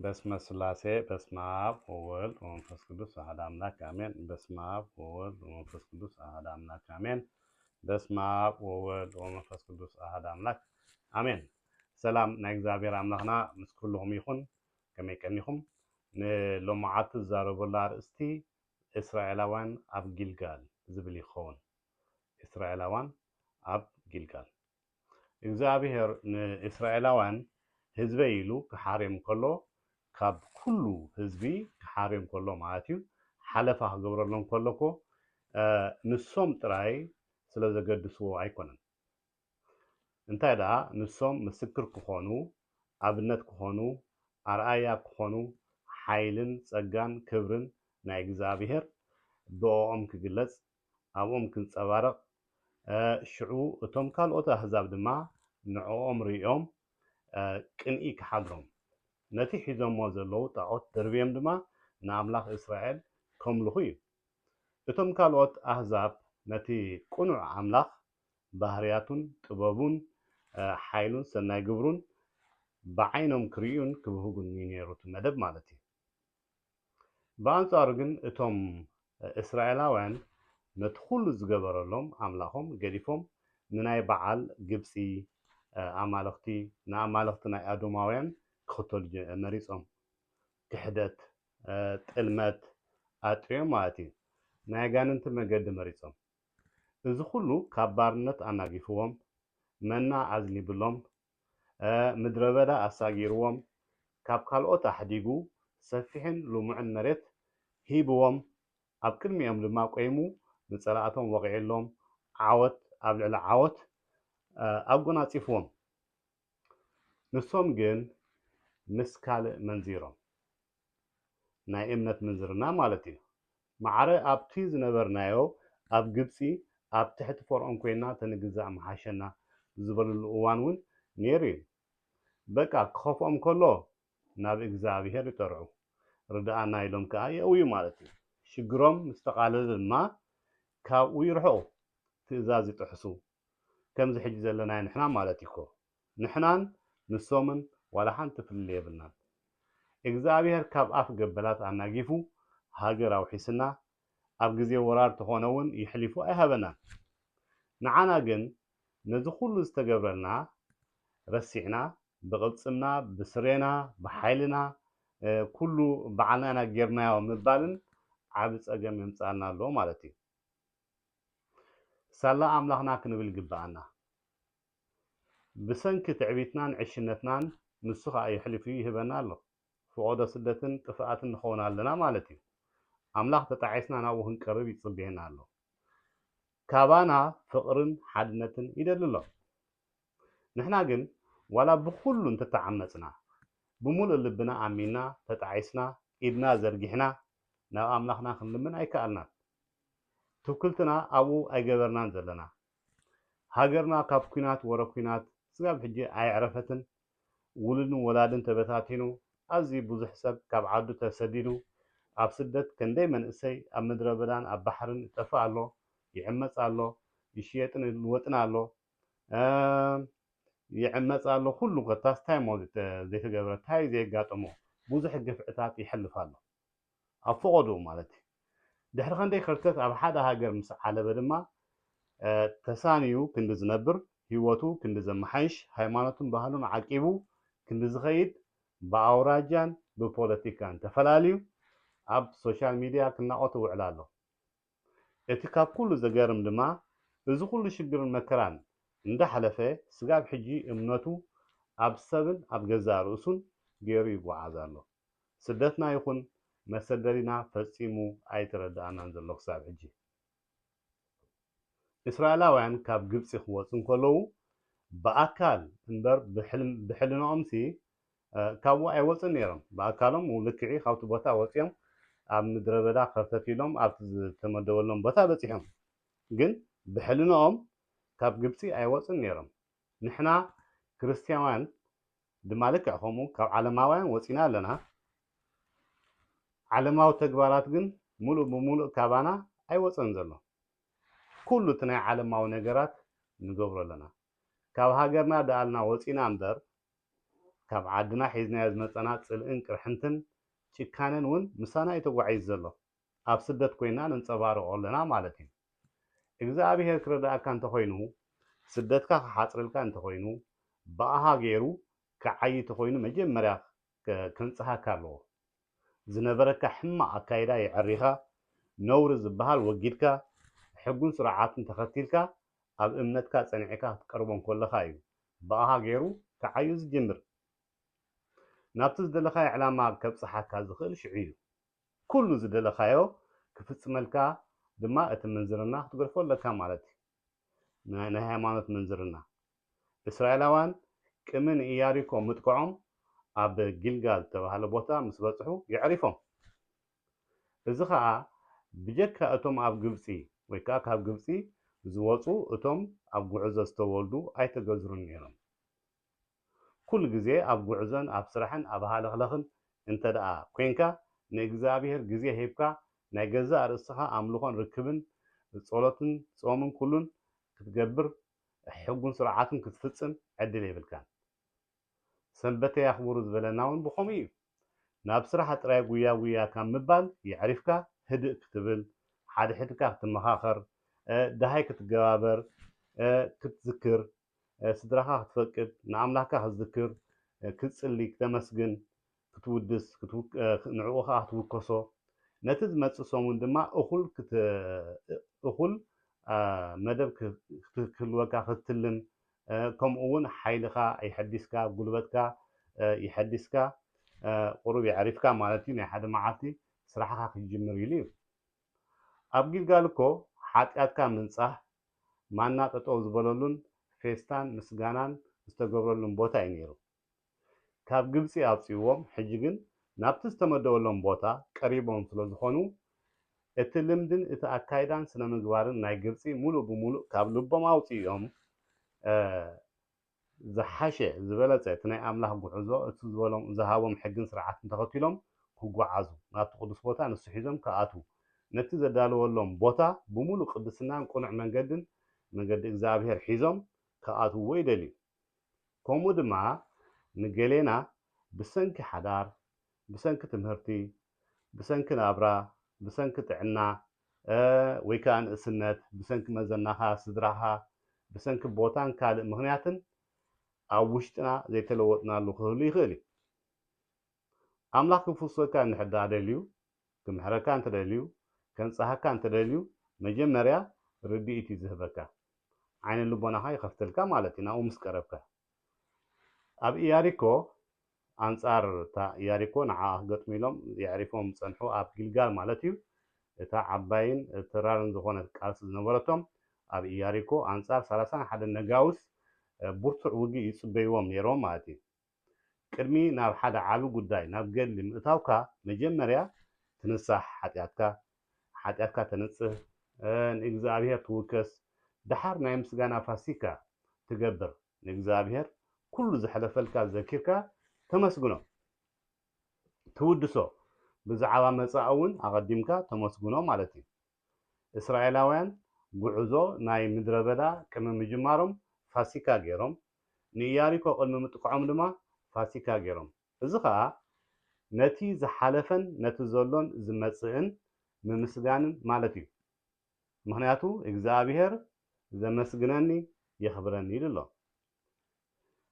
በስመ ስላሴ በስመ አብ ወወልድ ወመንፈስ ቅዱስ አሐዱ አምላክ አሜን። በስመ አብ ወወልድ ወመንፈስ ቅዱስ አሐዱ አምላክ አሜን። በስመ አብ ወወልድ ወመንፈስ ቅዱስ አሐዱ አምላክ አሜን። ሰላም ናይ እግዚአብሔር አምላክና ምስ ኩልኩም ይኹን። ከመይ ቀኒኹም? ንሎማዓት ዝዛረበሉ አርእስቲ እስራኤላውያን ኣብ ጊልጋል ዝብል ይኸውን። እስራኤላውያን ኣብ ጊልጋል እግዚአብሔር ንእስራኤላውያን ህዝበይ ኢሉ ክሓርዮም ከሎ ካብ ኩሉ ህዝቢ ክሓርዮም ከሎ ማለት እዩ ሓለፋ ክገብረሎም ከሎኮ ንሶም ጥራይ ስለ ዘገድስዎ ኣይኮነን። እንታይ ደኣ ንሶም ምስክር ክኾኑ ኣብነት ክኾኑ ኣርኣያ ክኾኑ ሓይልን ጸጋን ክብርን ናይ እግዚአብሔር ብኦም ክግለጽ ኣብኦም ክንጸባረቕ ሽዑ እቶም ካልኦት ኣሕዛብ ድማ ንዕኦም ሪኦም ቅንኢ ክሓድሮም ነቲ ሒዞሞ ዘለዉ ጣዖት ደርብዮም ድማ ንኣምላኽ እስራኤል ከምልኹ እዩ። እቶም ካልኦት ኣሕዛብ ነቲ ቁኑዕ ኣምላኽ ባህርያቱን ጥበቡን ሓይሉን ሰናይ ግብሩን ብዓይኖም ክርእዩን ክብህጉን ነይሩ እቲ መደብ ማለት እዩ። ብኣንጻሩ ግን እቶም እስራኤላውያን ነቲ ኩሉ ዝገበረሎም ኣምላኾም ገዲፎም ንናይ በዓል ግብፂ ኣማልኽቲ ንኣማልኽቲ ናይ ኣዶማውያን ክኽተሉ መሪፆም ክሕደት ጥልመት ኣጥዮም ማለት እዩ። ናይ ኣጋንንቲ መገዲ መሪፆም እዚ ኩሉ ካብ ባርነት ኣናጊፍዎም መና ኣዝኒብሎም ምድረ በዳ ኣሳጊርዎም ካብ ካልኦት ኣሕዲጉ ሰፊሕን ልሙዕን መሬት ሂብዎም ኣብ ቅድሚኦም ድማ ቆይሙ ንፀላእቶም ወቂዕሎም ዓወት ኣብ ልዕሊ ዓወት ኣጎናፂፍዎም። ንሶም ግን ምስ ካልእ መንዚሮም ናይ እምነት ምንዝርና ማለት እዩ ማዕረ ኣብቲ ዝነበርናዮ ኣብ ግብፂ ኣብ ትሕቲ ፈርዖን ኮይና ተንግዛእ መሓሸና ዝበልሉ እዋን እውን ነይሩ እዩ። በቃ ክኸፍኦም ከሎ ናብ እግዚአብሔር ይጠርዑ ርድኣና ኢሎም ከዓ የእውዩ ማለት እዩ። ሽግሮም ምስ ተቃለለ ድማ ካብኡ ይርሕቑ ትእዛዝ ይጥሕሱ ከምዚ ሕጂ ዘለና ንሕና ማለት ይኮ ንሕናን ንሶምን ዋላ ሓንቲ ፍልል የብልናን። እግዚአብሔር ካብ ኣፍ ገበላት ኣናጊፉ ሃገር ኣውሒስና ኣብ ግዜ ወራር ተኾነ እውን ይሕሊፉ ኣይሃበናን። ንዓና ግን ነዚ ኩሉ ዝተገብረልና ረሲዕና ብቕልፅምና ብስሬና ብሓይልና ኩሉ ባዕልና ጌርናዮ ምባልን ዓብ ፀገም የምፃልና ኣሎ ማለት እዩ። ሳላ ኣምላኽና ክንብል ይግባኣና። ብሰንኪ ትዕቢትናን ዕሽነትናን ንሱ ከዓ ይሕልፍ ይህበና ኣሎ። ፍቆዶ ስደትን ጥፍኣትን ንኸውን ኣለና ማለት እዩ። ኣምላኽ ተጣዒስና ናብኡ ክንቀርብ ይፅበየና ኣሎ። ካባና ፍቕርን ሓድነትን ይደሊ ኣሎ። ንሕና ግን ዋላ ብኩሉ እንተተዓመፅና ብሙሉእ ልብና ኣሚንና ተጣዒስና ኢድና ዘርጊሕና ናብ ኣምላኽና ክንልምን ኣይከኣልናን። ትውክልትና ኣብኡ ኣይገበርናን ዘለና። ሃገርና ካብ ኩናት ወረ ኩናት ስጋብ ሕጂ ኣይዕረፈትን። ውሉድን ወላድን ተበታቲኑ ኣዝዩ ብዙሕ ሰብ ካብ ዓዱ ተሰዲዱ ኣብ ስደት ክንደይ መንእሰይ ኣብ ምድረ በዳን ኣብ ባሕርን ይጠፍእ ኣሎ፣ ይዕመፅ ኣሎ፣ ይሽየጥን ይልወጥን ኣሎ፣ ይዕመፅ ኣሎ። ኩሉ ኮታስ እንታይ ሞ ዘይተገብረ እንታይ ዘየጋጠሞ ብዙሕ ግፍዕታት ይሕልፍ ኣሎ ኣብ ፍቆዱ ማለት እዩ። ድሕሪ ክንደይ ክርተት ኣብ ሓደ ሃገር ምስ ዓለበ ድማ ተሳንዩ ክንዲ ዝነብር ህይወቱ ክንዲ ዘመሓይሽ ሃይማኖቱን ባህሉን ዓቂቡ ክንዲ ዝኸይድ ብኣውራጃን ብፖለቲካን ተፈላለዩ ኣብ ሶሻል ሚድያ ክናቆት ውዕል ኣሎ። እቲ ካብ ኩሉ ዘገርም ድማ እዚ ኩሉ ሽግርን መከራን እንዳሓለፈ ስጋብ ሕጂ እምነቱ ኣብ ሰብን ኣብ ገዛ ርእሱን ገይሩ ይጓዓዝ ኣሎ። ስደትና ይኹን መሰደሪና ፈፂሙ ኣይተረዳእናን ዘሎ ክሳብ ሕጂ። እስራኤላውያን ካብ ግብፂ ክወፁ እንከለዉ ብኣካል እምበር ብሕልንኦምሲ ካብኡ ኣይወፅን ነይሮም። ብኣካሎም ልክዒ ካብቲ ቦታ ወፂኦም ኣብ ምድረ በዳ ከርተት ኢሎም ኣብቲ ዝተመደበሎም ቦታ በፂሖም፣ ግን ብሕልንኦም ካብ ግብፂ ኣይወፅን ነይሮም። ንሕና ክርስትያውያን ድማ ልክዕ ከምኡ ካብ ዓለማውያን ወፂና ኣለና። ዓለማዊ ተግባራት ግን ሙሉእ ብሙሉእ ካባና ኣይወፅን ዘሎ። ኩሉ እቲ ናይ ዓለማዊ ነገራት ንገብሮ ኣለና። ካብ ሃገርና ደኣልና ወፂና እምበር ካብ ዓድና ሒዝናዮ ዝመፀና ፅልእን ቅርሕንትን ጭካነን እውን ምሳና የተጓዒዝ ዘሎ ኣብ ስደት ኮይና ነንፀባርቆ ኣለና ማለት እዩ እግዚኣብሔር ክረዳእካ እንተኮይኑ ስደትካ ክሓፅርልካ እንተኮይኑ ብኣሃ ገይሩ ክዓይ እንተኮይኑ መጀመርያ ከንፅሃካ ኣለዎ ዝነበረካ ሕማቅ ኣካይዳ ይዕሪኻ ነውሪ ዝበሃል ወጊድካ ሕጉን ስርዓትን ተኸቲልካ ኣብ እምነትካ ፀኒዕካ ክትቀርቦም ከለካ እዩ ብኣሃ ገይሩ ክዓዩ ዝጅምር ናብቲ ዝደለካዮ ዕላማ ከብፅሓካ ዝኽእል ሽዑ እዩ ኩሉ ዝደለካዮ ክፍፅመልካ ድማ እቲ ምንዝርና ክትገርፎ ኣለካ ማለት እዩ ናይ ሃይማኖት ምንዝርና እስራኤላውያን ቅድሚ ንኢያሪኮ ምጥቅዖም ኣብ ጊልጋል ዝተባሃለ ቦታ ምስ በፅሑ ይዕሪፎም እዚ ከዓ ብጀካ እቶም ኣብ ግብፂ ወይ ከዓ ካብ ግብፂ ዝወፁ እቶም ኣብ ጉዕዞ ዝተወልዱ ኣይተገዝሩን ነይሮም ኩሉ ግዜ ኣብ ጉዕዞን ኣብ ስራሕን ኣብ ሃለኽለኽን እንተደኣ ኮንካ ንእግዚኣብሔር ግዜ ሂብካ ናይ ገዛእ ርእስኻ ኣምልኾን ርክብን ጸሎትን ጾምን ኩሉን ክትገብር ሕጉን ስርዓትን ክትፍፅም ዕድል የብልካን ሰንበተይ ኣኽብሩ ዝበለና እውን ብኸምኡ እዩ ናብ ስራሕ ጥራይ ጉያ ጉያ ካብ ምባል ይዕሪፍካ ህድእ ክትብል ሓደ ሕድካ ክትመኻኸር ድሃይ ክትገባበር ክትዝክር ስድራኻ ክትፈቅድ ንኣምላክካ ክትዝክር ክትፅሊ ክተመስግን ክትውድስ ንዕኡ ከዓ ክትውከሶ ነቲ ዝመፅእ ሰሙን ድማ እኹል መደብ ክትህልወካ ክትልም ከምኡ እውን ሓይልኻ ይሐዲስካ ጉልበትካ ይሐዲስካ ቁሩብ ይዕሪፍካ ማለት እዩ ናይ ሓደ መዓልቲ ስራሕካ ክትጅምር ኢሉ እዩ ኣብ ጊልጋል እኮ ሓጢኣትካ ምንፃህ ማና ጠጠው ዝበለሉን ፌስታን ምስጋናን ዝተገብረሉን ቦታ እዩ ነይሩ ካብ ግብፂ ኣውፅዎም ሕጂ ግን ናብቲ ዝተመደበሎም ቦታ ቀሪቦም ስለ ዝኾኑ እቲ ልምድን እቲ ኣካይዳን ስነ ምግባርን ናይ ግብፂ ሙሉእ ብሙሉእ ካብ ልቦም ኣውፅኦም ዝሓሸ ዝበለፀ እቲ ናይ ኣምላኽ ጉዕዞ እቲ ዝበሎም ዝሃቦም ሕግን ስርዓትን ተኸቲሎም ክጓዓዙ ናብቲ ቅዱስ ቦታ ንሱ ሒዞም ከኣትዉ ነቲ ዘዳለወሎም ቦታ ብሙሉእ ቅድስናን ቁኑዕ መንገዲ እግዚኣብሔር ሒዞም ከኣትውዎ ይደልዩ ከምኡ ድማ ንገሌና ብሰንኪ ሓዳር ብሰንኪ ትምህርቲ ብሰንኪ ናብራ ብሰንኪ ጥዕና ወይ ከዓ ንእስነት ብሰንኪ መዘናኻ ስድራኻ ብሰንኪ ቦታን ካልእ ምክንያትን ኣብ ውሽጥና ዘይተለወጥናሉ ክህሉ ይኽእል እዩ ኣምላኽ ክፍውሰካ እንድሕር ደልዩ ክምሕረካ እንተደልዩ ከንፅሓካ እንተደልዩ መጀመርያ ርድኢት እዩ ዝህበካ ዓይነ ልቦናኻ ይኸፍተልካ ማለት እዩ ናብኡ ምስ ቀረብካ ኣብ ኢያሪኮ ኣንጻር እታ ኢያሪኮ ንዓኣ ክገጥሙ ኢሎም የዕሪፎም ፀንሑ ኣብ ጊልጋል ማለት እዩ እታ ዓባይን ተራርን ዝኾነት ቃልሲ ዝነበረቶም ኣብ ኢያሪኮ ኣንጻር 31 ነጋውስ ብርቱዕ ውግእ ይፅበይዎም ነይሮም ማለት እዩ ቅድሚ ናብ ሓደ ዓቢ ጉዳይ ናብ ገድሊ ምእታውካ መጀመርያ ትንሳሕ ሓጢኣትካ ተንፅህ ንእግዚኣብሔር ትውከስ ድሓር ናይ ምስጋና ፋሲካ ትገብር ንእግዚኣብሔር ኩሉ ዝሕለፈልካ ዘኪርካ ተመስግኖ ትውድሶ ብዛዕባ መጻእ እውን ኣቐዲምካ ተመስግኖ ማለት እዩ እስራኤላውያን ጉዕዞ ናይ ምድረ በዳ ቅድሚ ምጅማሮም ፋሲካ ገይሮም ንኢያሪኮ ቅድሚ ምጥቅዖም ድማ ፋሲካ ገይሮም እዚ ከዓ ነቲ ዝሓለፈን ነቲ ዘሎን ዝመፅእን ምምስጋንን ማለት እዩ ምክንያቱ እግዚኣብሔር ዘመስግነኒ የኽብረኒ ኢሉ ኣሎ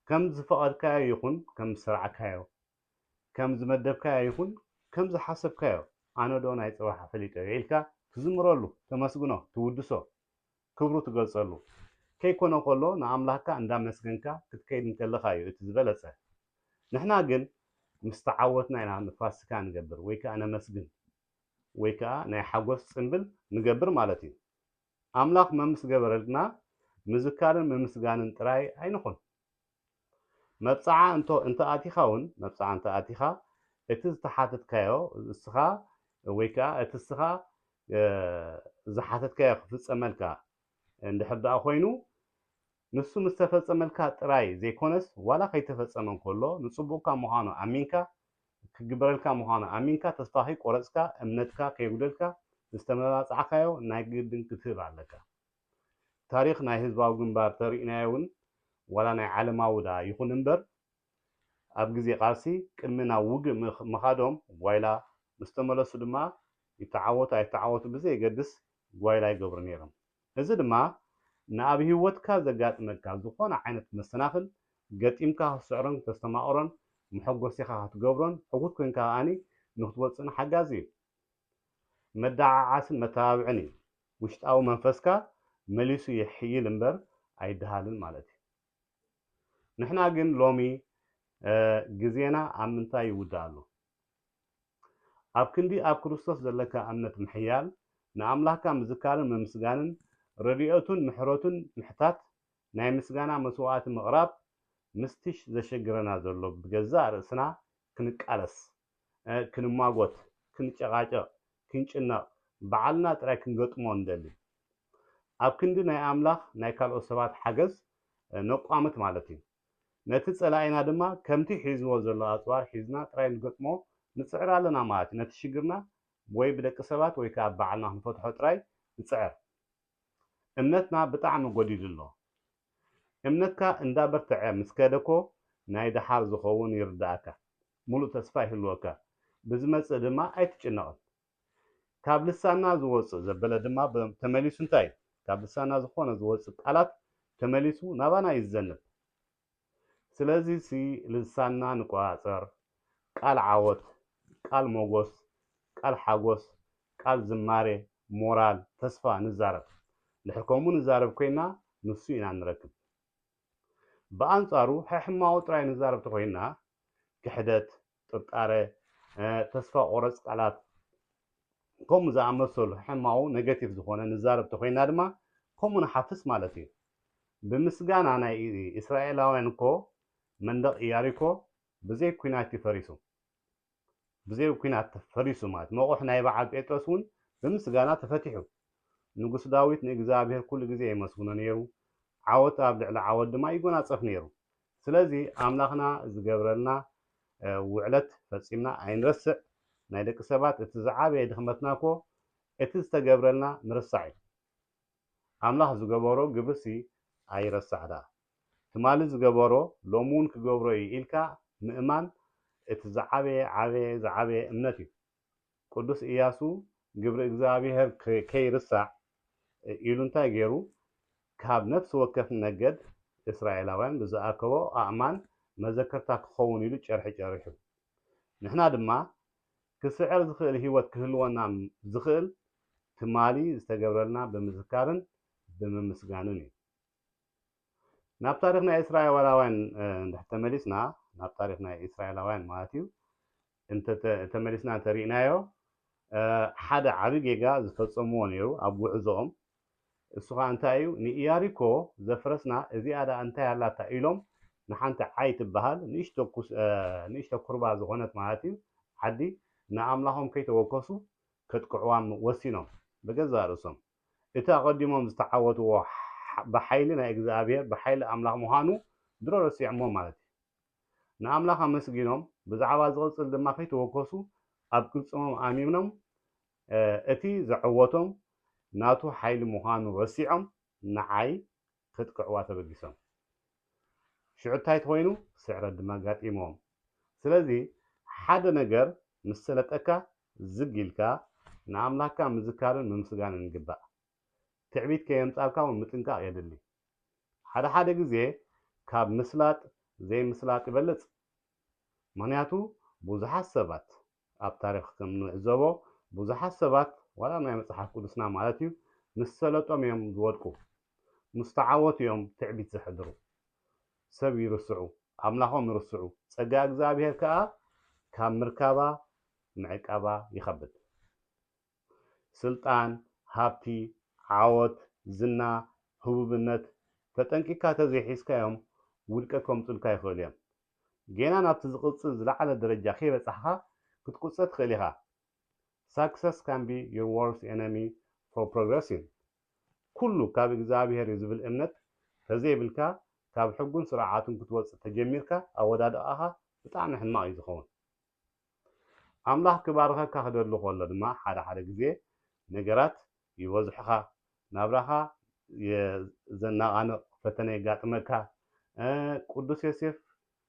ከም ዝፈቐድካዮ ይኹን ከም ዝሰርዓካዮ ከም ዝመደብካዮ ይኹን ከም ዝሓሰብካዮ ኣነ ዶ ናይ ፅባሕ ፈሊጠ ኢልካ ትዝምረሉ ተመስግኖ ትውድሶ ክብሩ ትገልፀሉ ከይኮነ ከሎ ንኣምላኽካ እንዳመስገንካ ክትከይድ እንከለካ እዩ እቲ ዝበለፀ ንሕና ግን ምስ ተዓወትና ኢና ንፋሲካ ንገብር ወይ ከዓ ነመስግን ወይ ከዓ ናይ ሓጎስ ፅንብል ንገብር ማለት እዩ ኣምላኽ መምስ ገበረልና ምዝካርን ምምስጋንን ጥራይ ኣይንኹን መብፃዓ እንተኣቲኻ እውን መብፃዓ እንተኣቲኻ እቲ ዝተሓተትካዮ እስኻ ወይ ከዓ እቲ እስኻ ዝሓተትካዮ ክፍፀመልካ እንድሕር ደኣ ኮይኑ ንሱ ምስ ተፈፀመልካ ጥራይ ዘይኮነስ ዋላ ከይተፈፀመ እንከሎ ንፅቡቕካ ምዃኑ ኣሚንካ ክግበረልካ ምዃኑ ኣሚንካ ተስፋ ከይቆረፅካ እምነትካ ከይጉደልካ ዝተመባፅዓካዮ ናይ ግድን ክትህብ ኣለካ ታሪክ ናይ ህዝባዊ ግንባር ተሪእናዮ እውን ዋላ ናይ ዓለማዊ ዳ ይኹን እምበር ኣብ ግዜ ቃልሲ ቅድሚና ውግእ ምኻዶም ጓይላ ምስተመለሱ ድማ ይተዓወቱ ኣይተዓወቱ ብዘይገድስ ጓይላ ይገብሩ ነይሮም። እዚ ድማ ንኣብ ሂወትካ ዘጋጥመካ ዝኾነ ዓይነት መሰናኽል ገጢምካ ክስዕሮን ተስተማቕሮን መሐጎሲኻ ክትገብሮን ሕጉት ኮንካ ከዓኒ ንክትወፅእን ሓጋዚ እዩ። መዳዓዓስን መተባብዕን እዩ። ውሽጣዊ መንፈስካ መሊሱ ይሕይል እምበር ኣይደሃልን ማለት እዩ። ንሕና ግን ሎሚ ግዜና ኣብ ምንታይ ይውዳእ ኣሎ? ኣብ ክንዲ ኣብ ክርስቶስ ዘለካ እምነት ምሕያል ንኣምላኽካ ምዝካርን ምምስጋንን ረድኤቱን ምሕረቱን ምሕታት ናይ ምስጋና መስዋዕቲ ምቕራብ ምስትሽ ዘሸግረና ዘሎ ብገዛእ ርእስና ክንቃለስ ክንማጎት ክንጨቃጨቕ ክንጭነቕ በዓልና ጥራይ ክንገጥሞ ንደሊ ኣብ ክንዲ ናይ ኣምላኽ ናይ ካልኦት ሰባት ሓገዝ ነቋምት ማለት እዩ። ነቲ ፀላኢና ድማ ከምቲ ሒዝዎ ዘሎ ኣፅዋር ሒዝና ጥራይ ንገጥሞ ንፅዕር ኣለና ማለት እዩ። ነቲ ሽግርና ወይ ብደቂ ሰባት ወይ ከዓ በዓልና ክንፈትሖ ጥራይ ንፅዕር። እምነትና ብጣዕሚ ጎዲሉ ኣሎ። እምነትካ እንዳበርትዐ ምስ ከደኮ ናይ ድሓር ዝኸውን ይርዳእካ ሙሉእ ተስፋ ይህልወካ ብዝመፅእ ድማ ኣይትጭነቕን። ካብ ልሳና ዝወፅእ ዘበለ ድማ ተመሊሱ እንታይ ካብ ልሳና ዝኾነ ዝወፅእ ቃላት ተመሊሱ ናባና ይዘንብ። ስለዚ ልሳና ንቆፃፀር ቃል ዓወት ቃል ሞጎስ ቃል ሓጎስ ቃል ዝማሬ ሞራል ተስፋ ንዛረብ ልሕከሙ ንዛረብ ኮይና ንሱ ኢና ንረክብ። ብኣንጻሩ ሕማቑ ጥራይ ንዛረብ ተኮይና ክሕደት ጥርጣረ ተስፋ ቆረፅ ቃላት ከምኡ ዝኣመሰሉ ሕማቑ ኔጌቲቭ ዝኾነ ንዛረብ ተኮይና ድማ ከምኡ ንሓፍስ ማለት እዩ። ብምስጋና ናይ እስራኤላውያን እኮ መንደቕ ኢያሪኮ ብዘይ ኩናት ይፈሪሱ ብዘይ ኩናት ተፈሪሱ ማለት መቑሕ ናይ በዓል ጴጥሮስ እውን ብምስጋና ተፈቲሑ። ንጉስ ዳዊት ንእግዚኣብሔር ኩሉ ግዜ የመስግኖ ነይሩ። ዓወት ኣብ ልዕሊ ዓወት ድማ ይጎናፀፍ ነይሩ። ስለዚ ኣምላኽና ዝገብረልና ውዕለት ፈፂምና ኣይንረስዕ። ናይ ደቂ ሰባት እቲ ዝዓበየ ድኽመትና ኮ እቲ ዝተገብረልና ምርሳዕ እዩ። ኣምላኽ ዝገበሮ ግብርሲ ኣይረሳዕ ዳ ትማሊ ዝገበሮ ሎሚ እውን ክገብሮ እዩ ኢልካ ምእማን እቲ ዝዓበየ እምነት እዩ። ቅዱስ ኢያሱ ግብሪ እግዚኣብሔር ከይርሳዕ ኢሉ እንታይ ገይሩ ካብ ነፍሲ ወከፍ ነገድ እስራኤላውያን ብዝኣከቦ ኣእማን መዘከርታ ክኸውን ኢሉ ጨርሒ ጨሪሑ። ንሕና ድማ ክስዕር ዝኽእል ሂወት ክህልወና ዝኽእል ትማሊ ዝተገብረልና ብምዝካርን ብምምስጋንን እዩ። ናብ ታሪክ ናይ እስራኤላውያን ተመሊስና ናብ ታሪክ ናይ እስራኤላውያን ማለት እዩ ተመሊስና እንተሪእናዮ ሓደ ዓብይ ጌጋ ዝፈፀምዎ ነይሩ ኣብ ጉዕዞኦም። እሱ ከዓ እንታይ እዩ ንኢያሪኮ ዘፍረስና እዚኣ ዳ እንታይ ኣላታ ኢሎም ንሓንቲ ዓይ ትበሃል ንእሽቶ ኩርባ ዝኾነት ማለት እዩ ዓዲ ንኣምላኾም ከይተወከሱ ከጥቅዕዋ ወሲኖም ብገዛ ርእሶም። እቲ ኣቐዲሞም ዝተዓወትዎ ብሓይሊ ናይ እግዚኣብሔር ብሓይሊ ኣምላኽ ምዃኑ ድሮ ረሲዖሞ ማለት እዩ። ንኣምላኽ ኣመስጊኖም ብዛዕባ ዝቕፅል ድማ ከይተወከሱ ኣብ ቅልፅሞም ኣሚኖም እቲ ዘዕወቶም ናቱ ሓይሊ ምዃኑ ረሲዖም ንዓይ ከጥቅዕዋ ተበጊሶም። ሽዑ እንታይ ኮይኑ ስዕረት ድማ ጋጢሞም። ስለዚ ሓደ ነገር ምስ ሰለጠካ ዝግ ኢልካ ንኣምላኽካ ምዝካርን ምምስጋንን ይግባእ። ትዕቢት ከየምፃልካ እውን ምጥንቃቕ የድሊ። ሓደ ግዜ ካብ ምስላጥ ዘይምስላጥ ይበልፅ። ምክንያቱ ብዙሓት ሰባት ኣብ ታሪክ ከም ንዕዘቦ ብዙሓት ሰባት ዋላ ናይ መፅሓፍ ቅዱስና ማለት እዩ ምስ ሰለጦም እዮም ዝወድቁ። ምስ ተዓወቱ እዮም ትዕቢት ዘሕድሩ። ሰብ ይርስዑ ኣምላኾም ይርስዑ። ፀጋ እግዚኣብሔር ከዓ ካብ ምርካባ ምዕቃባ ይኸብድ። ስልጣን ሃብቲ ዓወት ዝና ህቡብነት ተጠንቂካ ተዘይሒዝካዮም ውድቀት ከምፅልካ ይኽእሉ እዮም። ገና ናብቲ ዝቕፅል ዝለዓለ ደረጃ ከይበፃሕካ ክትቁፀር ትኽእል ኢኻ። success can be your worst enemy for progressing። ኩሉ ካብ እግዚኣብሔር እዩ ዝብል እምነት ተዘይብልካ ካብ ሕጉን ስርዓቱን ክትወፅእ ተጀሚርካ ኣወዳድቓኻ ብጣዕሚ ሕማቕ እዩ ዝኸውን። ኣምላኽ ክባርኸካ ክደሊ ከሎ ድማ ሓደ ግዜ ነገራት ይበዝሑኻ። ናብራኻ ዘናቓንቕ ፈተነ የጋጥመካ። ቅዱስ ዮሴፍ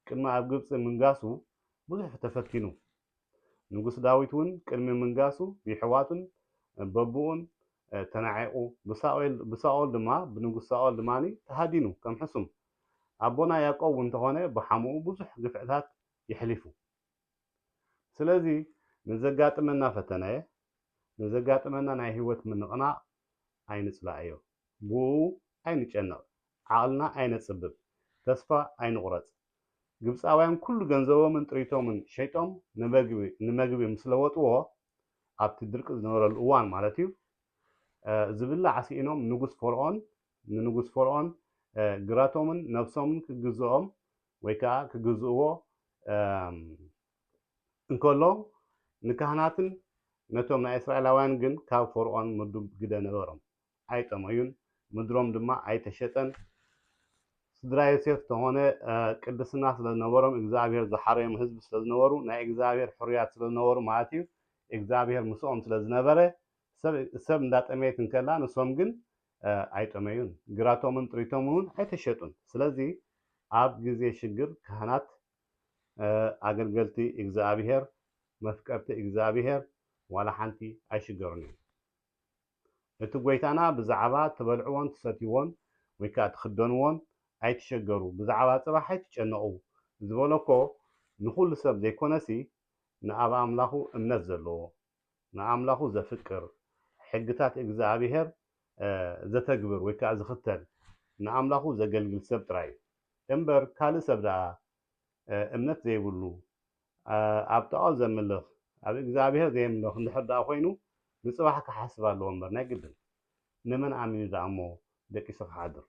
ቅድሚ ኣብ ግብፂ ምንጋሱ ብዙሕ ተፈቲኑ ንጉስ ዳዊት እውን ቅድሚ ምንጋሱ ብሕዋቱን በቡኡን ተናዒቑ ብሳኦል ድማ ብንጉስ ሳኦል ድማኒ ተሃዲኑ ከም ሕሱም ኣቦና ያዕቆብ እንተኾነ ብሓሙኡ ብዙሕ ግፍዕታት ይሕሊፉ ስለዚ ንዘጋጥመና ፈተነ ንዘጋጥመና ናይ ህይወት ምንቕናቕ ኣይንፅላእዮ ብኡ ኣይንጨነቕ ዓቕልና ኣይነፅብብ ተስፋ ኣይንቑረፅ ግብፃውያን ኩሉ ገንዘቦምን ጥሪቶምን ሸይጦም ንመግቢ ምስ ለወጥዎ ኣብቲ ድርቂ ዝነበረሉ እዋን ማለት እዩ ዝብላዕ ኣስኢኖም ንንጉስ ፈርዖን ግራቶምን ነፍሶምን ክግዝኦም ወይ ከዓ ክግዝእዎ እንከሎ ንካህናትን ነቶም ናይ እስራኤላውያን ግን ካብ ፈርዖን ምዱብ ግደ ነበሮም ኣይጠመዩን ምድሮም ድማ ኣይተሸጠን ስድራ ዮሴፍ ተሆነ ቅድስና ስለዝነበሮም እግዚአብሔር ዝሓረዮም ህዝቢ ስለዝነበሩ ናይ እግዚአብሔር ሕሩያት ስለዝነበሩ ማለት እዩ እግዚአብሔር ምስኦም ስለዝነበረ ሰብ እንዳጠመየት እንከላ ንሶም ግን ኣይጠመዩን ግራቶምን ጥሪቶምን እውን ኣይተሸጡን ስለዚ ኣብ ግዜ ሽግር ካህናት ኣገልገልቲ እግዚአብሔር መፍቀርቲ እግዚአብሔር ዋላ ሓንቲ ኣይሽገሩን እዮም እቲ ጎይታና ብዛዕባ ትበልዕዎን ትሰትይዎን ወይ ከዓ ትኽደንዎን ኣይትሸገሩ ብዛዕባ ፅባሕ ኣይትጨነቑ ዝበለኮ ንኩሉ ሰብ ዘይኮነሲ ንኣብ ኣምላኹ እምነት ዘለዎ ንኣምላኹ ዘፍቅር ሕግታት እግዚአብሔር ዘተግብር ወይ ከዓ ዝኽተል ንኣምላኹ ዘገልግል ሰብ ጥራይ እዩ እምበር ካልእ ሰብ ደኣ እምነት ዘይብሉ ኣብ ጣዖት ዘምልኽ ኣብ እግዚአብሔር ዘየምልኽ እንድሕር ደኣ ኮይኑ ንፅባሕ ክሓስብ ኣለዎ እምበር ናይ ግድን ንመን ኣሚኑ ደኣ እሞ ደቂሱ ክሓድር